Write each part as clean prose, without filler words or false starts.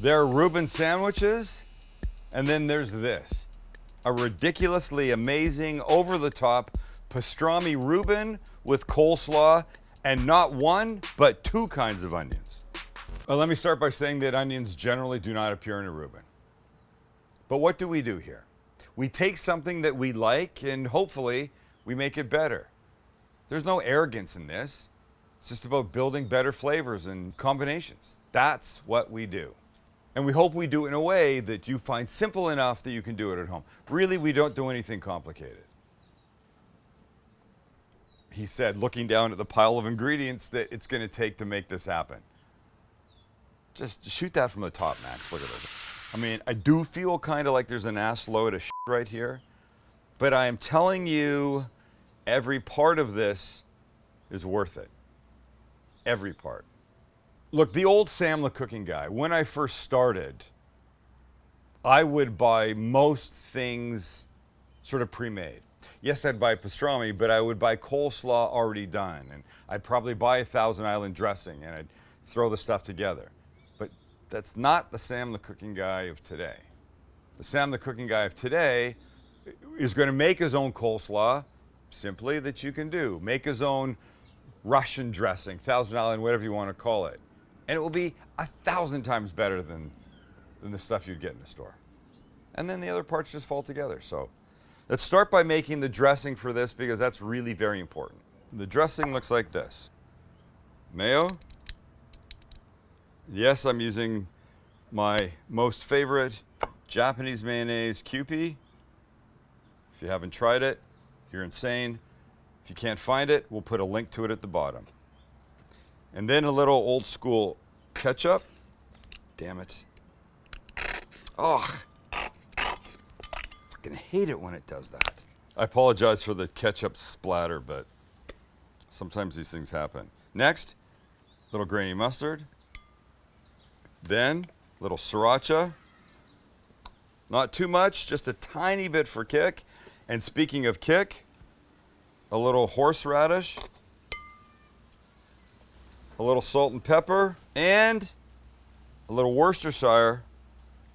There are Reuben sandwiches, and then there's this. A ridiculously amazing, over-the-top pastrami Reuben with coleslaw, and not one, but two kinds of onions. Well, let me start by saying that onions generally do not appear in a Reuben. But what do we do here? We take something that we like, and hopefully, we make it better. There's no arrogance in this. It's just about building better flavors and combinations. That's what we do. And we hope we do it in a way that you find simple enough that you can do it at home. Really, we don't do anything complicated. He said, looking down at the pile of ingredients that it's going to take to make this happen. Just shoot that from the top, Max. Look at this. I mean, I do feel kind of like there's an ass load of shit right here, but I am telling you, every part of this is worth it. Every part. Look, the old Sam the cooking guy, when I first started, I would buy most things sort of pre-made. Yes, I'd buy pastrami, but I would buy coleslaw already done. And I'd probably buy a Thousand Island dressing and I'd throw the stuff together. But that's not the Sam the cooking guy of today. The Sam the cooking guy of today is going to make his own coleslaw, simply that you can do. Make his own Russian dressing, Thousand Island, whatever you want to call it. And it will be 1,000 times better than the stuff you'd get in the store. And then the other parts just fall together. So let's start by making the dressing for this because that's really very important. The dressing looks like this. Mayo. Yes, I'm using my most favorite Japanese mayonnaise, kewpie. If you haven't tried it, you're insane. If you can't find it, we'll put a link to it at the bottom. And then a little old school ketchup. Damn it. Oh, fucking hate it when it does that. I apologize for the ketchup splatter, but sometimes these things happen. Next, little grainy mustard. Then, little sriracha. Not too much, just a tiny bit for kick. And speaking of kick, a little horseradish. A little salt and pepper, and a little Worcestershire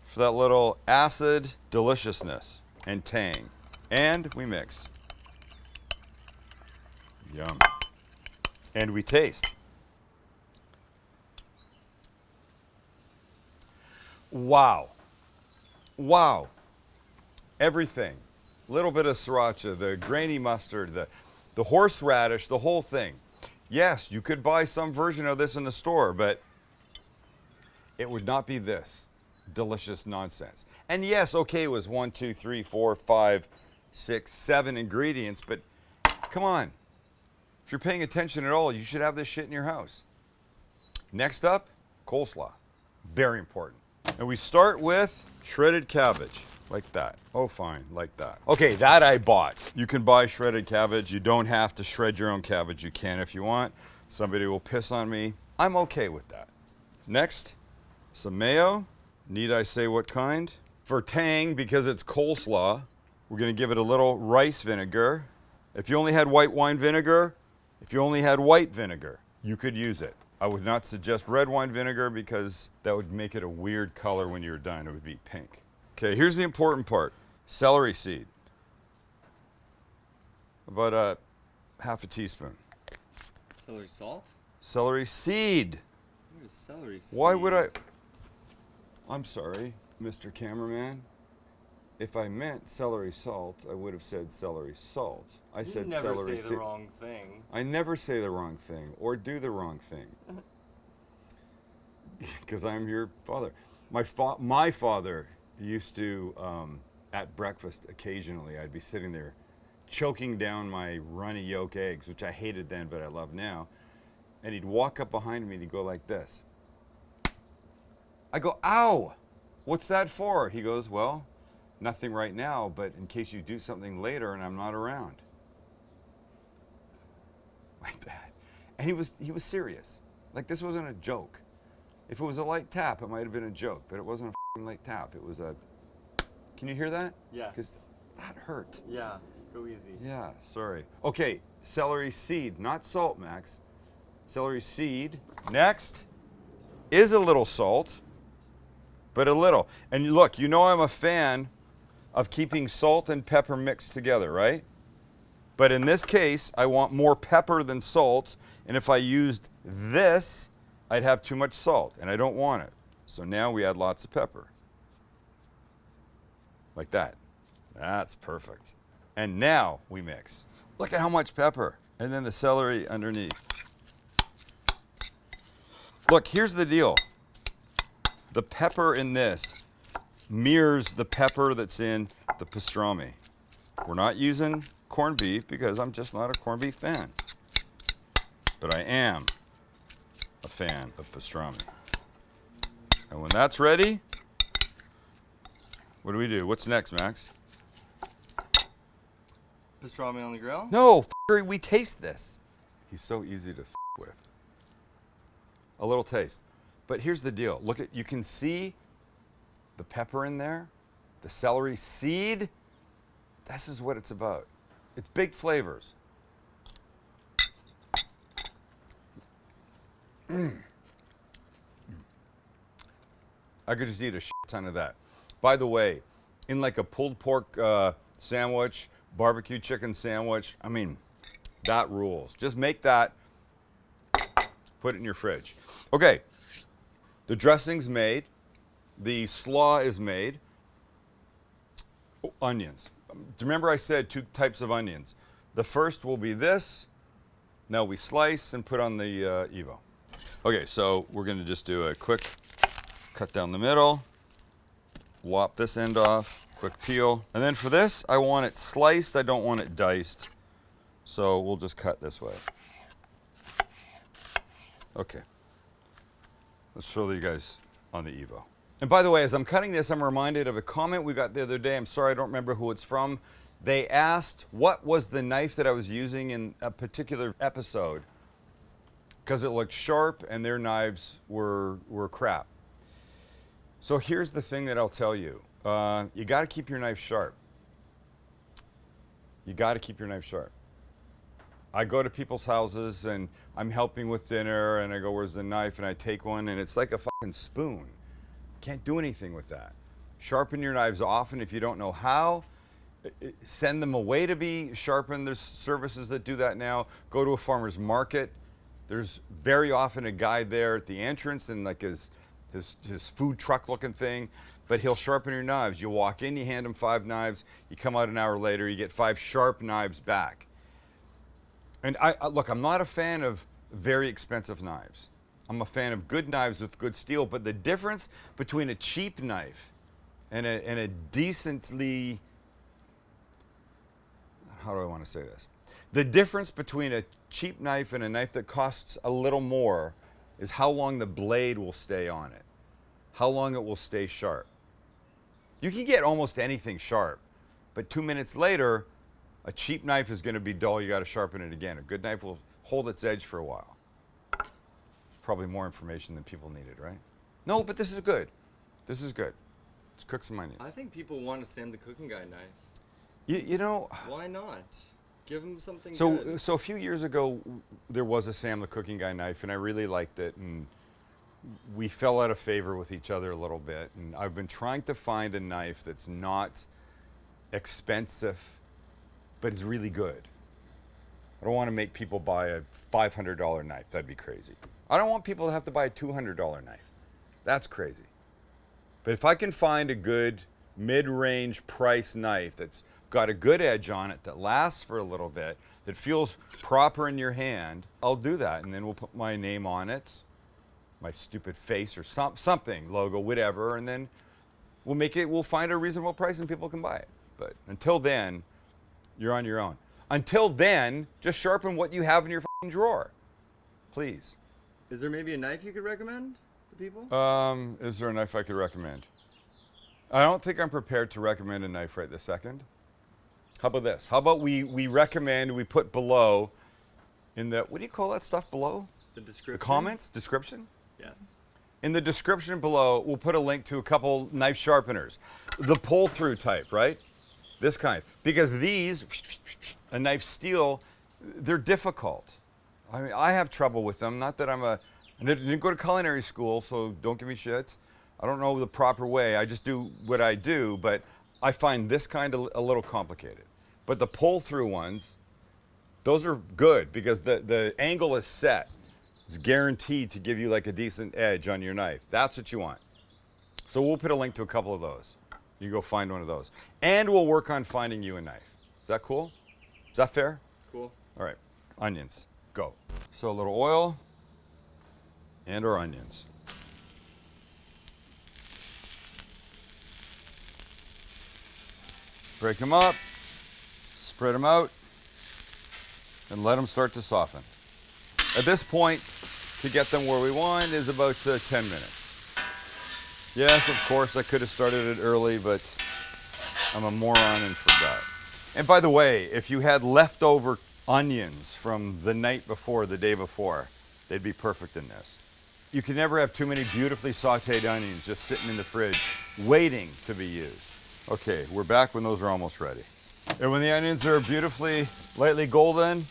for that little acid deliciousness and tang. And we mix. Yum. And we taste. Wow. Wow. Everything. Little bit of sriracha, the grainy mustard, the horseradish, the whole thing. Yes, you could buy some version of this in the store, but it would not be this delicious nonsense. And yes, okay, it was 1, 2, 3, 4, 5, 6, 7 ingredients, but come on. If you're paying attention at all, you should have this shit in your house. Next up, coleslaw. Very important. And we start with shredded cabbage. Like that. Oh, fine, like that. Okay, that I bought. You can buy shredded cabbage. You don't have to shred your own cabbage. You can if you want. Somebody will piss on me. I'm okay with that. Next, some mayo. Need I say what kind? For tang, because it's coleslaw, we're gonna give it a little rice vinegar. If you only had white wine vinegar, if you only had white vinegar, you could use it. I would not suggest red wine vinegar because that would make it a weird color when you're done. It would be pink. Okay, here's the important part. Celery seed. About half a teaspoon. Celery salt? Celery seed. What is celery seed? Why would I? I'm sorry, Mr. Cameraman. If I meant celery salt, I would have said celery salt. I said celery seed. You never say the wrong thing. I never say the wrong thing or do the wrong thing. Because I'm your father. My father used to, at breakfast, occasionally, I'd be sitting there choking down my runny yolk eggs, which I hated then, but I love now. And he'd walk up behind me and he'd go like this. I go, ow, what's that for? He goes, well, nothing right now, but in case you do something later and I'm not around. Like that. And he was serious. Like this wasn't a joke. If it was a light tap, it might have been a joke, but it wasn't a light tap. It was a, can you hear that? Yes. Because that hurt. Yeah, go easy. Yeah, sorry. Okay, celery seed, not salt, Max. Celery seed. Next is a little salt. but a little. And look, you know I'm a fan of keeping salt and pepper mixed together, right? But in this case, I want more pepper than salt, and if I used this, I'd have too much salt, and I don't want it. So now we add lots of pepper. Like that. That's perfect. And now we mix. Look at how much pepper. And then the celery underneath. Look, here's the deal. The pepper in this mirrors the pepper that's in the pastrami. We're not using corned beef because I'm just not a corned beef fan. But I am a fan of pastrami. And when that's ready, what do? What's next, Max? Pastrami on the grill? No, we taste this. He's so easy to with. A little taste. But here's the deal. Look at, you can see the pepper in there, the celery seed. This is what it's about. It's big flavors. I could just eat a shit ton of that. By the way, in like a pulled pork sandwich, barbecue chicken sandwich, I mean, that rules. Just make that, put it in your fridge. Okay, the dressing's made. The slaw is made. Oh, onions. Remember I said 2 types of onions. The first will be this. Now we slice and put on the Evo. Okay, so we're gonna just do a quick cut down the middle, lop this end off, quick peel. And then for this, I want it sliced, I don't want it diced. So we'll just cut this way. Okay. Let's show you guys on the Evo. And by the way, as I'm cutting this, I'm reminded of a comment we got the other day. I'm sorry, I don't remember who it's from. They asked what was the knife that I was using in a particular episode because it looked sharp and their knives were crap. So here's the thing that I'll tell you. You got to keep your knife sharp. You got to keep your knife sharp. I go to people's houses and I'm helping with dinner and I go, where's the knife? And I take one and it's like a fucking spoon. Can't do anything with that. Sharpen your knives often if you don't know how. Send them away to be sharpened. There's services that do that now. Go to a farmer's market. There's very often a guy there at the entrance in like his food truck looking thing, but he'll sharpen your knives. You walk in, you hand him 5 knives, you come out an hour later, you get 5 sharp knives back. And look, I'm not a fan of very expensive knives. I'm a fan of good knives with good steel, but the difference between a cheap knife and a decently, how do I want to say this? The difference between a cheap knife and a knife that costs a little more is how long the blade will stay on it, how long it will stay sharp. You can get almost anything sharp, but 2 minutes later, a cheap knife is going to be dull. You got to sharpen it again. A good knife will hold its edge for a while. There's probably more information than people needed, right? No, but this is good. This is good. Let's cook some onions. I think people want to Sam the Cooking Guy knife. You know, Why not? Give them something so good. a few years ago, there was a Sam the Cooking Guy knife, and I really liked it. And we fell out of favor with each other a little bit. And I've been trying to find a knife that's not expensive, but is really good. I don't want to make people buy a $500 knife. That'd be crazy. I don't want people to have to buy a $200 knife. That's crazy. But if I can find a good mid-range price knife that's got a good edge on it, that lasts for a little bit, that feels proper in your hand, I'll do that. And then we'll put my name on it, my stupid face or something, logo, whatever, and then we'll find a reasonable price and people can buy it. But until then, you're on your own. Until then, just sharpen what you have in your fucking drawer. Please. Is there maybe a knife you could recommend to people? Is there a knife I could recommend? I don't think I'm prepared to recommend a knife right this second. How about this? How about we recommend, we put below in the, what do you call that stuff below? The description? The comments? Description? Yes. In the description below, we'll put a link to a couple knife sharpeners. The pull-through type, right? This kind. Because these, a knife steel, they're difficult. I mean, I have trouble with them. Not that I didn't go to culinary school, so don't give me shit. I don't know the proper way. I just do what I do, but I find this kind of a little complicated. But the pull-through ones, those are good because the angle is set. It's guaranteed to give you like a decent edge on your knife. That's what you want. So we'll put a link to a couple of those. You go find one of those. And we'll work on finding you a knife. Is that cool? Is that fair? Cool. All right, onions, go. So a little oil and our onions. Break them up, spread them out, and let them start to soften. At this point, to get them where we want is about 10 minutes. Yes, of course, I could have started it early, but I'm a moron and forgot. And by the way, if you had leftover onions from the night before, the day before, they'd be perfect in this. You can never have too many beautifully sauteed onions just sitting in the fridge, waiting to be used. Okay, we're back when those are almost ready. And when the onions are beautifully, lightly golden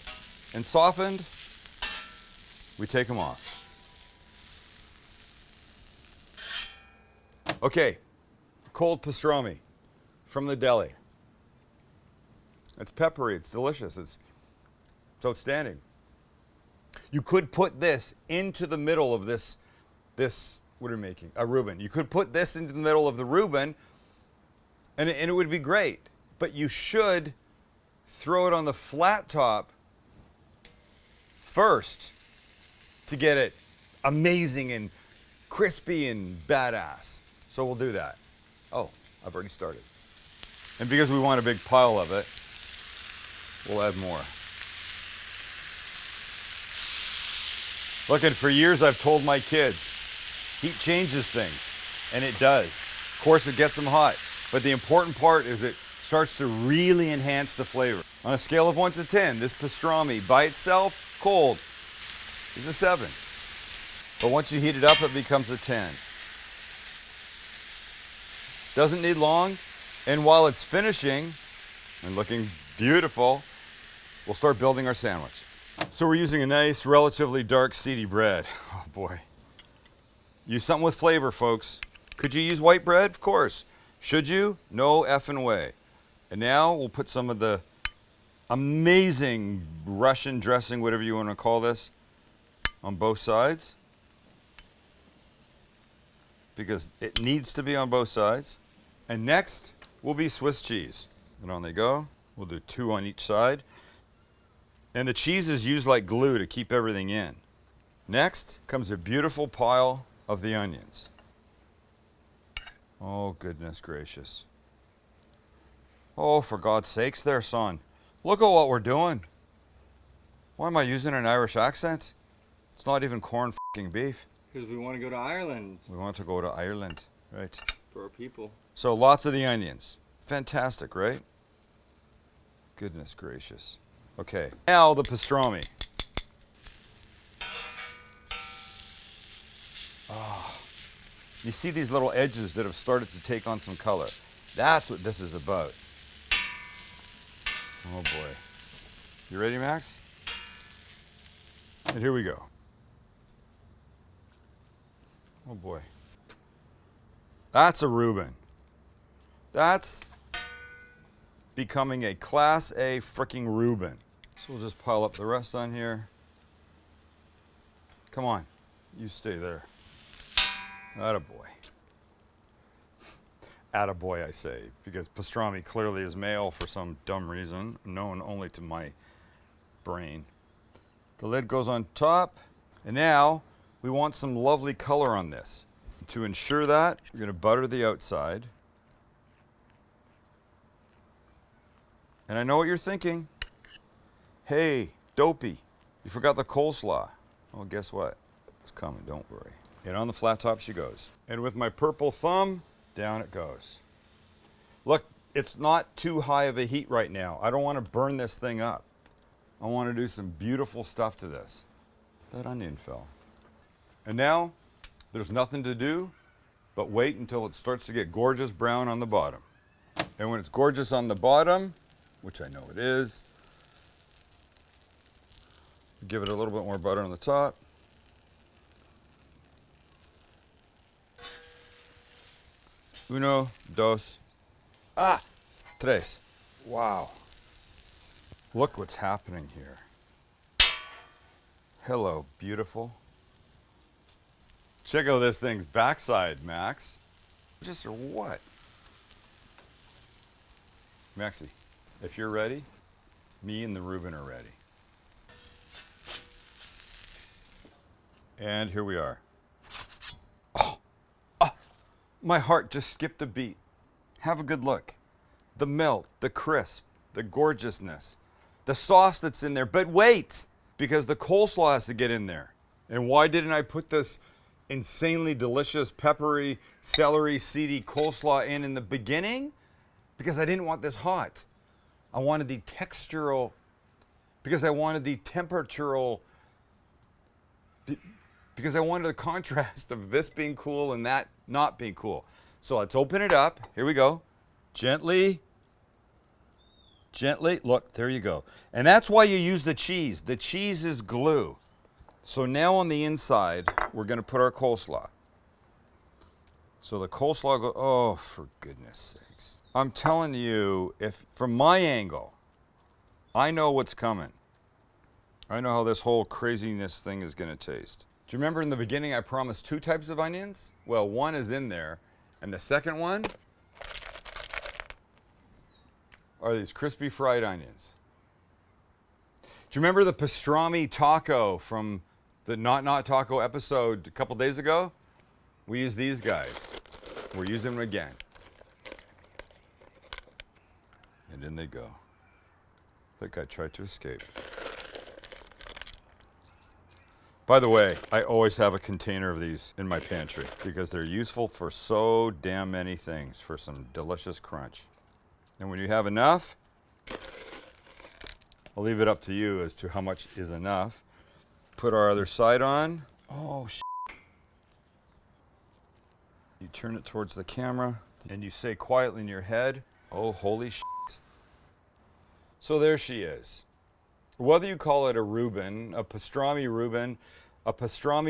and softened, we take them off. Okay, cold pastrami from the deli. It's peppery, it's delicious, it's outstanding. You could put this into the middle of this, what are we making? A Reuben. You could put this into the middle of the Reuben and it would be great. But you should throw it on the flat top first to get it amazing and crispy and badass. So we'll do that. Oh, I've already started. And because we want a big pile of it, we'll add more. Look, and for years I've told my kids, heat changes things, and it does. Of course, it gets them hot, but the important part is it starts to really enhance the flavor. On a scale of 1 to 10, this pastrami by itself, cold, is a 7. But once you heat it up, it becomes a 10. Doesn't need long, and while it's finishing and looking beautiful, we'll start building our sandwich. So we're using a nice, relatively dark, seedy bread. Oh boy. Use something with flavor, folks. Could you use white bread? Of course. Should you? No effing way. And now we'll put some of the amazing Russian dressing, whatever you want to call this, on both sides. Because it needs to be on both sides. And next will be Swiss cheese. And on they go. We'll do 2 on each side. And the cheese is used like glue to keep everything in. Next comes a beautiful pile of the onions. Oh, goodness gracious. Oh, for God's sakes there, son. Look at what we're doing. Why am I using an Irish accent? It's not even corn f***ing beef. Because we want to go to Ireland. We want to go to Ireland, right? For our people. So lots of the onions. Fantastic, right? Goodness gracious. Okay, now the pastrami. Oh, you see these little edges that have started to take on some color. That's what this is about. Oh boy. You ready, Max? And here we go. Oh boy. That's a Reuben. That's becoming a Class A frickin' Reuben. So we'll just pile up the rest on here. Come on, you stay there. Attaboy. Attaboy, I say, because pastrami clearly is male for some dumb reason, known only to my brain. The lid goes on top, and now we want some lovely color on this. To ensure that, we're gonna butter the outside. And I know what you're thinking. Hey, dopey, you forgot the coleslaw. Well, guess what? It's coming, don't worry. And on the flat top she goes. And with my purple thumb, down it goes. Look, it's not too high of a heat right now. I don't want to burn this thing up. I want to do some beautiful stuff to this. That onion fell. And now, there's nothing to do but wait until it starts to get gorgeous brown on the bottom. And when it's gorgeous on the bottom, which I know it is, give it a little bit more butter on the top. Uno, dos, ah, tres. Wow. Look what's happening here. Hello, beautiful. Check out this thing's backside, Max. Just or what? Maxie, if you're ready, me and the Reuben are ready. And here we are. Oh, oh, my heart just skipped a beat. Have a good look. The melt, the crisp, the gorgeousness, the sauce that's in there. But wait, because the coleslaw has to get in there. And why didn't I put this insanely delicious, peppery, celery seedy coleslaw in the beginning? Because I didn't want this hot. I wanted the textural, because I wanted the temperatural, because I wanted the contrast of this being cool and that not being cool. So let's open it up. Here we go. Gently. Gently. Look, there you go. And that's why you use the cheese. The cheese is glue. So now on the inside, we're going to put our coleslaw. So the coleslaw goes, oh, for goodness sakes. I'm telling you, if from my angle, I know what's coming. I know how this whole craziness thing is going to taste. Do you remember in the beginning I promised 2 types of onions? Well, one is in there, and the second one are these crispy fried onions. Do you remember the pastrami taco from the Not Taco episode a couple days ago? We used these guys. We're using them again. And in they go. That guy tried to escape. By the way, I always have a container of these in my pantry because they're useful for so damn many things, for some delicious crunch. And when you have enough, I'll leave it up to you as to how much is enough. Put our other side on. Oh, You turn it towards the camera and you say quietly in your head, oh, holy shit. So there she is. Whether you call it a Reuben, a pastrami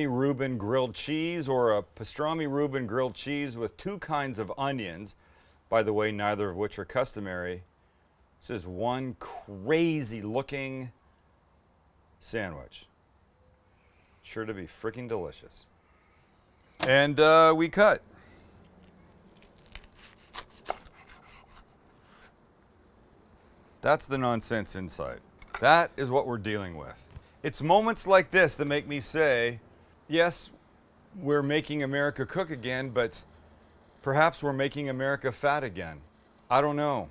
Reuben grilled cheese, or a pastrami Reuben grilled cheese with 2 kinds of onions, by the way, neither of which are customary, this is one crazy looking sandwich. Sure to be freaking delicious. And we cut. That's the nonsense inside. That is what we're dealing with. It's moments like this that make me say, yes, we're making America cook again, but perhaps we're making America fat again. I don't know.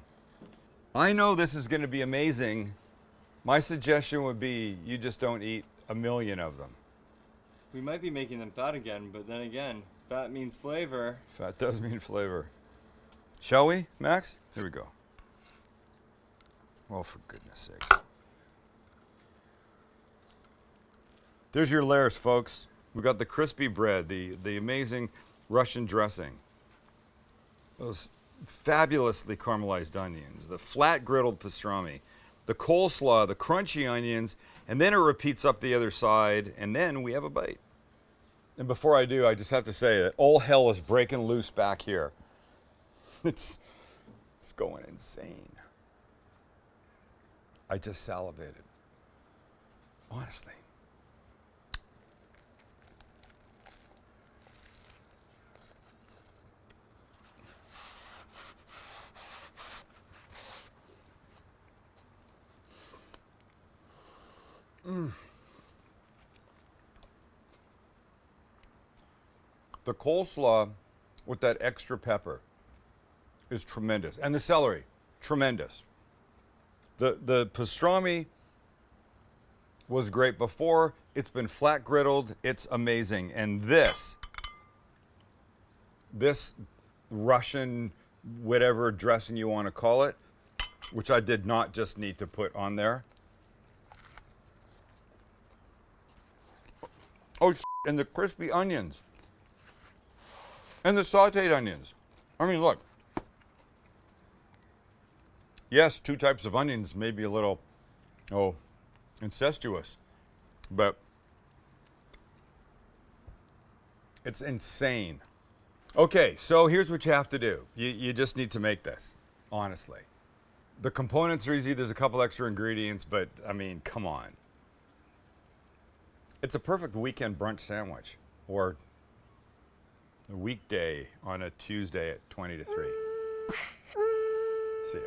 I know this is going to be amazing. My suggestion would be you just don't eat a million of them. We might be making them fat again, but then again, fat means flavor. Fat does mean flavor. Shall we, Max? Here we go. Oh, for goodness sakes. There's your layers, folks. We've got the crispy bread, the amazing Russian dressing, those fabulously caramelized onions, the flat griddled pastrami, the coleslaw, the crunchy onions, and then it repeats up the other side, and then we have a bite. And before I do, I just have to say that all hell is breaking loose back here. It's going insane. I just salivated. Honestly. The coleslaw with that extra pepper is tremendous. And the celery, tremendous. The pastrami was great before. It's been flat griddled. It's amazing. And this Russian, whatever dressing you want to call it, which I did not just need to put on there. Oh, and the crispy onions. And the sauteed onions. I mean, look. Yes, 2 types of onions may be a little, incestuous. But it's insane. Okay, so here's what you have to do. You just need to make this, honestly. The components are easy. There's a couple extra ingredients, but I mean, come on. It's a perfect weekend brunch sandwich or a weekday on a Tuesday at 20 to 3. See ya.